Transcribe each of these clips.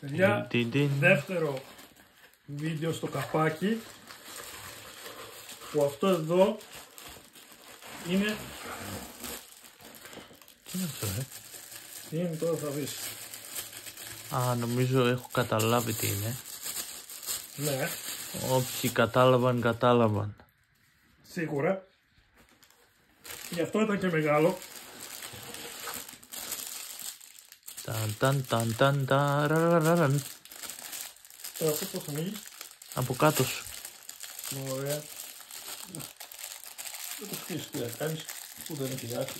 Παιδιά, δεύτερο βίντεο στο καπάκι, που αυτό εδώ είναι... Τι είναι αυτό, Τι είναι τώρα, θα δεις. Α, νομίζω έχω καταλάβει τι είναι. Ναι. Όποιοι κατάλαβαν. Σίγουρα. Γι' αυτό ήταν και μεγάλο. Ταν. Τώρα αυτό πώς ανοίγει. Από κάτω σου. Ωραία. Δεν το χτίσεις τι θα κάνεις, που δεν έχει γράφει.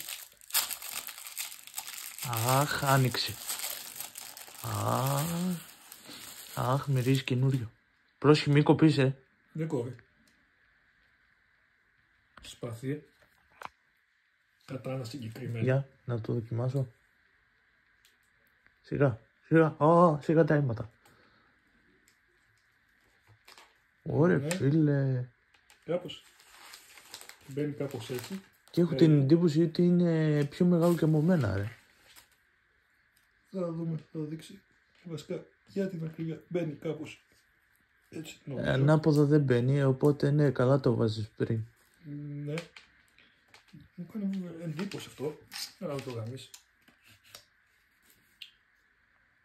Αχ, άνοιξε. Αχ, μυρίζει καινούριο. Πρόσχη, μη κοπείς, Δεν κόβει. Σπαθί. Κατάνα συγκεκριμένη. Για, να το δοκιμάσω. Σιγά. Σιγά τα αίματα. Ωραία, Ναι. φίλε. Κάπως. Μπαίνει κάπως έτσι. Και έχω την εντύπωση ότι είναι πιο μεγάλο και από μένα, ρε. Θα δούμε, θα δείξει. Βασικά, για την ακρίβεια μπαίνει κάπως έτσι, νομίζω. Ανάποδα δεν μπαίνει, οπότε ναι, καλά το βάζεις πριν. Ναι. Μου κάνει εντύπωση αυτό. Να το γαμίσει.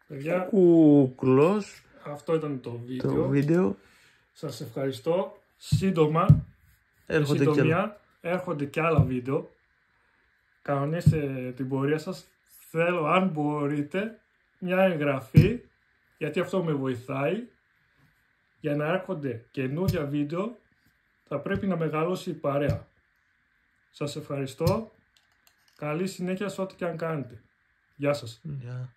Παιδιά, Κούκλος. αυτό ήταν το βίντεο. Το βίντεο. Σας ευχαριστώ. Σύντομα, έρχονται και άλλα βίντεο. Κανονίστε την πορεία σας. Θέλω, αν μπορείτε, μια εγγραφή, γιατί αυτό με βοηθάει. Για να έρχονται καινούργια βίντεο, θα πρέπει να μεγαλώσει η παρέα. Σας ευχαριστώ. Καλή συνέχεια σε ό,τι και αν κάνετε. Γεια σας. Yeah.